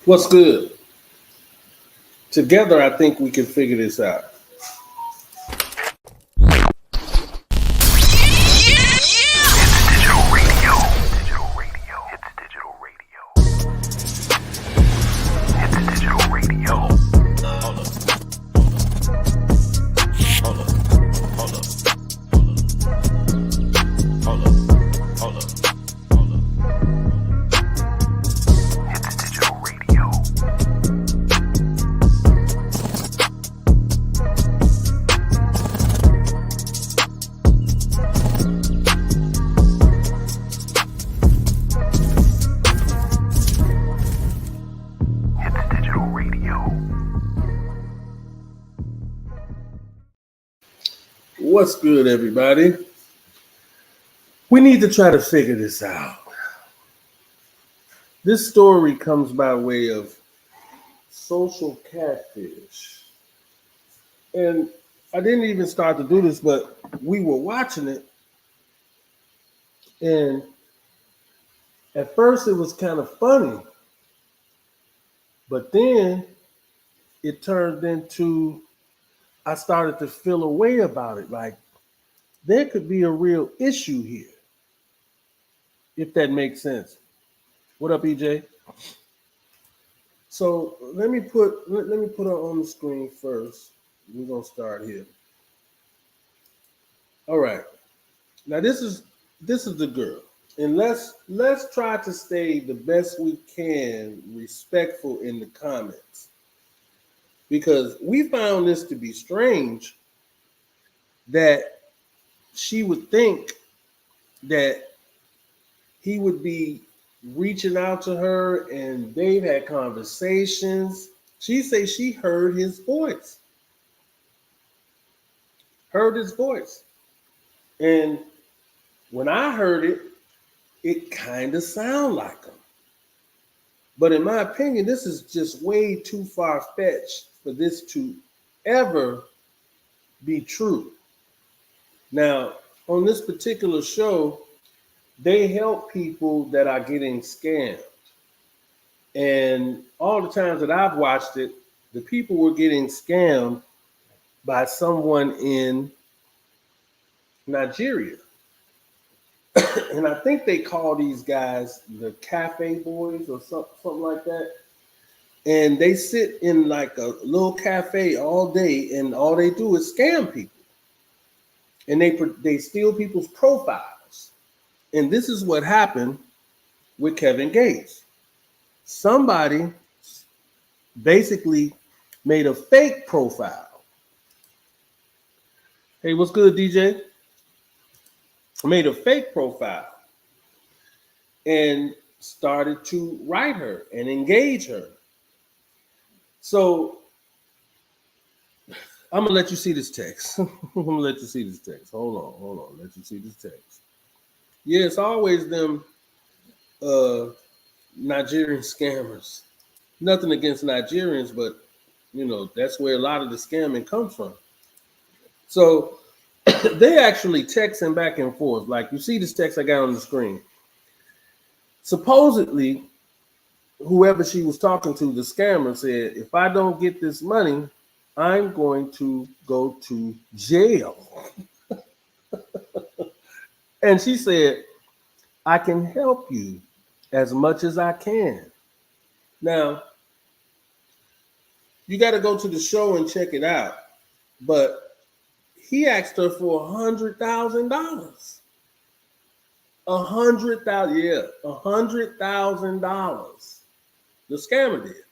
What's good? Together, I think we can figure this out. What's good, everybody? We need to try to figure this out. This story comes by way of social catfish. And I didn't even start to do this, but we were watching it. And at first, it was kind of funny. But then it turned into, I started to feel a way about it. Like, there could be a real issue here, if that makes sense. What up, EJ? So let me put her on the screen first. We're gonna start here. All right. Now this is the girl, and let's try to stay the best we can respectful in the comments, because we found this to be strange that she would think that he would be reaching out to her and they've had conversations. She say she heard his voice. And when I heard it, it kind of sounded like him. But in my opinion, this is just way too far-fetched for this to ever be true. Now, on this particular show, they help people that are getting scammed. And all the times that I've watched it, the people were getting scammed by someone in Nigeria. And I think they call these guys the cafe boys or something like that. And they sit in like a little cafe all day, and all they do is scam people. And they steal people's profiles. And this is what happened with Kevin Gates. Somebody basically made a fake profile. Hey, what's good, DJ? Made a fake profile and started to write her and engage her. So I'm gonna let you see this text. I'm gonna let you see this text. Hold on. Let you see this text. Yeah, it's always them Nigerian scammers. Nothing against Nigerians, but that's where a lot of the scamming comes from. So they actually texting back and forth. Like, you see this text I got on the screen. Supposedly, whoever she was talking to, the scammer, said, if I don't get this money, I'm going to go to jail. And she said, I can help you as much as I can. Now, you got to go to the show and check it out. But he asked her for $100,000. $100,000, yeah, $100,000. The scammer did.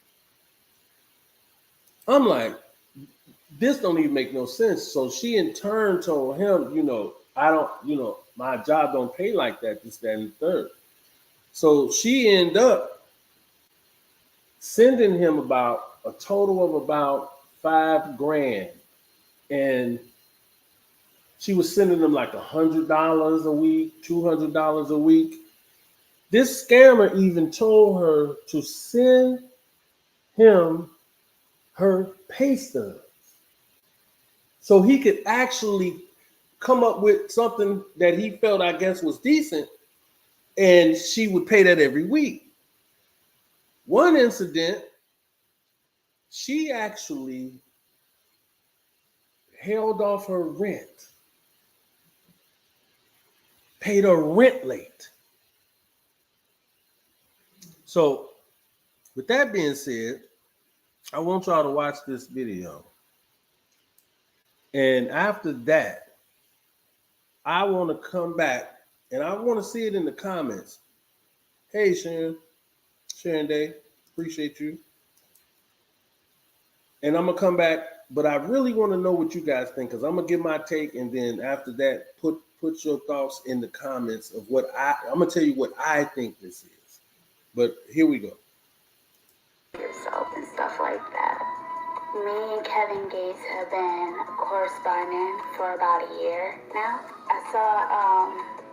I'm like, this don't even make no sense. So she in turn told him, I don't, my job don't pay like that, this, that, and the third. So she ended up sending him about a total of about $5,000. And she was sending them like $100 a week, $200 a week. This scammer even told her to send him her pay stubs so he could actually come up with something that he felt, I guess, was decent, and she would pay that every week. One incident, she actually held off her rent, paid her rent late. So, with that being said, I want y'all to watch this video. And after that, I want to come back and I want to see it in the comments. Hey, Sharon Day, appreciate you. And I'm going to come back, but I really want to know what you guys think because I'm going to give my take. And then after that, put your thoughts in the comments of what I'm going to tell you what I think this is. But here we go. Yourself and stuff like that. Me and Kevin Gates have been corresponding for about a year now. I saw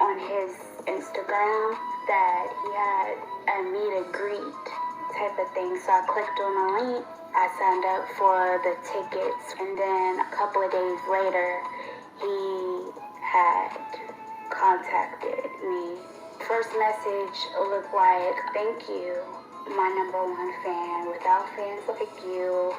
on his Instagram that he had a meet and greet type of thing. So I clicked on the link. I signed up for the tickets. And then a couple of days later, he had contacted me. First message looked like, "Thank you, my #1 fan. Without fans like you,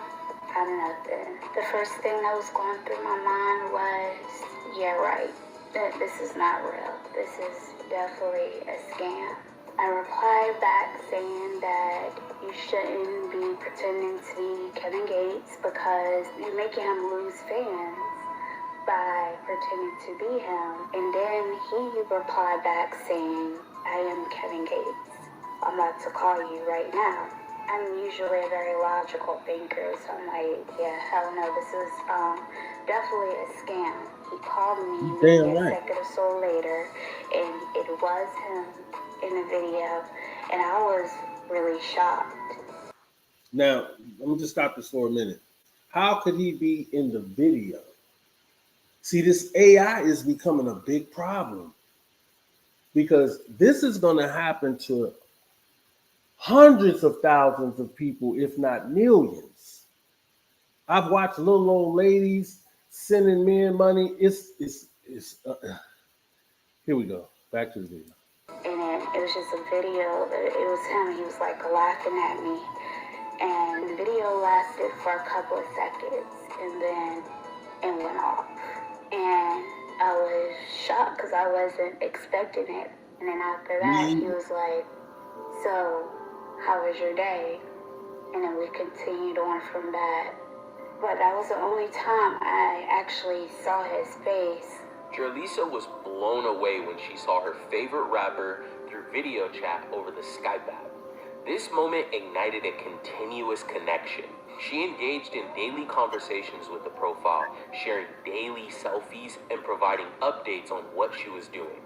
I'm nothing." The first thing that was going through my mind was, yeah, right. This is not real. This is definitely a scam. I replied back saying that you shouldn't be pretending to be Kevin Gates because you're making him lose fans by pretending to be him. And then he replied back saying, "I am Kevin Gates. I'm about to call you right now." I'm usually a very logical thinker, so I'm like, yeah, hell no, this is definitely a scam. He called me maybe a second or so later, and it was him in the video, and I was really shocked. Now, let me just stop this for a minute. How could he be in the video? See, this AI is becoming a big problem because this is going to happen to hundreds of thousands of people, if not millions. I've watched little old ladies sending men money. Here we go. Back to the video. And it was just a video. It was him. He was like laughing at me. And the video lasted for a couple of seconds. And then it went off. And I was shocked because I wasn't expecting it. And then after that, he was like, "So, how was your day?" And then we continued on from that. But that was the only time I actually saw his face. Jurlisa was blown away when she saw her favorite rapper through video chat over the Skype app. This moment ignited a continuous connection. She engaged in daily conversations with the profile, sharing daily selfies and providing updates on what she was doing.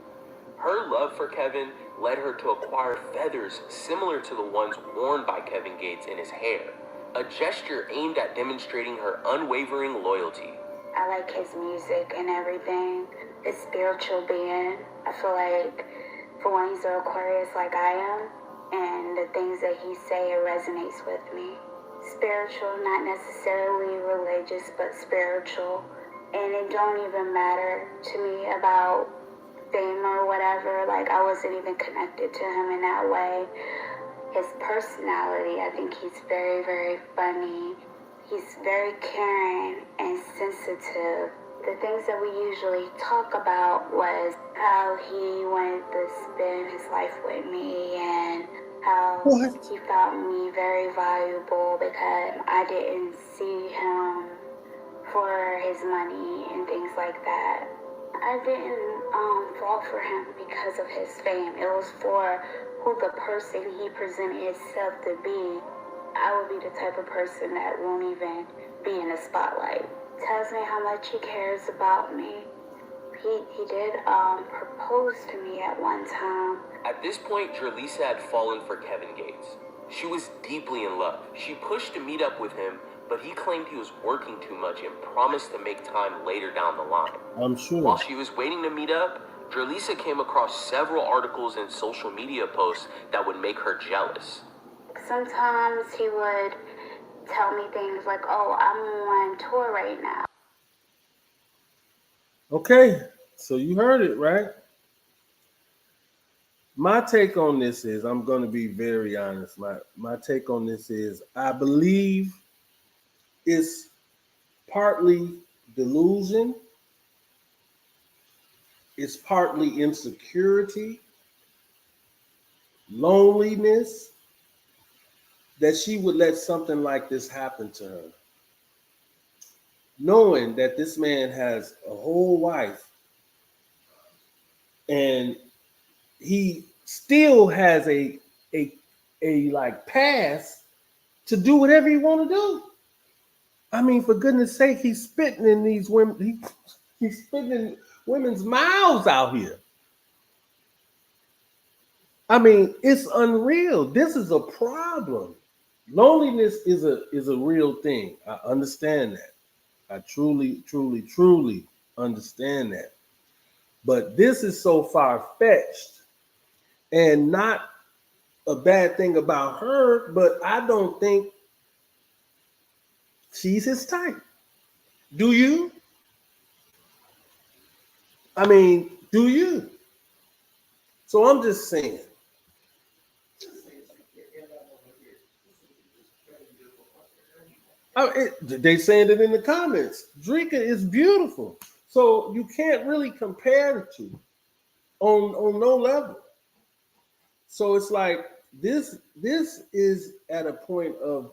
Her love for Kevin led her to acquire feathers similar to the ones worn by Kevin Gates in his hair, a gesture aimed at demonstrating her unwavering loyalty. I like his music and everything. His spiritual being. I feel like for one, he's an Aquarius like I am, and the things that he say, it resonates with me. Spiritual, not necessarily religious, but spiritual. And it don't even matter to me about fame or whatever. Like, I wasn't even connected to him in that way. His personality, I think he's very, very funny. He's very caring and sensitive. The things that we usually talk about was how he wanted to spend his life with me and how he found me very valuable because I didn't see him for his money and things like that. I didn't fall for him because of his fame. It was for who the person he presented himself to be. I would be the type of person that won't even be in the spotlight. Tells me how much he cares about me. He did propose to me at one time. At this point, Jurlisa had fallen for Kevin Gates. She was deeply in love. She pushed to meet up with him, but he claimed he was working too much and promised to make time later down the line. I'm sure. While she was waiting to meet up, Jurlisa came across several articles and social media posts that would make her jealous. Sometimes he would tell me things like, "Oh, I'm on tour right now." Okay, so you heard it, right? My take on this is, I'm going to be very honest. My take on this is, I believe it's partly delusion, it's partly insecurity, loneliness, that she would let something like this happen to her, knowing that this man has a whole wife and he still has a like pass to do whatever he want to do. I mean, for goodness sake, he's spitting in these women. He's spitting in women's mouths out here. I mean, it's unreal. This is a problem. Loneliness is a real thing. I understand that. I truly, truly, truly understand that. But this is so far fetched, and not a bad thing about her, but I don't think she's his type. Do you? I mean, do you? So I'm just saying. They saying it in the comments. Drika is beautiful. So you can't really compare the two on no level. So it's like this is at a point of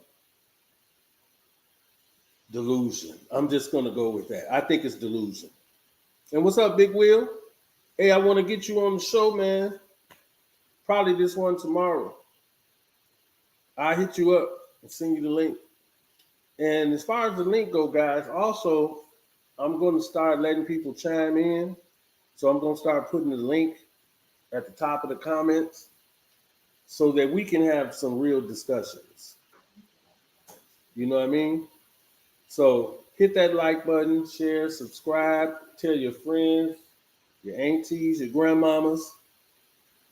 delusion. I'm just gonna go with that. I think it's delusion. And what's up, Big Will? Hey, I want to get you on the show, man. Probably this one tomorrow. I'll hit you up and send you the link. And as far as the link go, guys, also, I'm going to start letting people chime in. So I'm going to start putting the link at the top of the comments so that we can have some real discussions. You know what I mean? So hit that like button, share, subscribe, tell your friends, your aunties, your grandmamas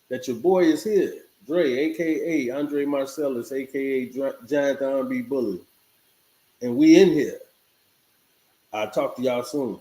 that your boy is here. Dre, a.k.a. Andre Marcellus, a.k.a. Giant R&B Bully. And we in here. I'll talk to y'all soon.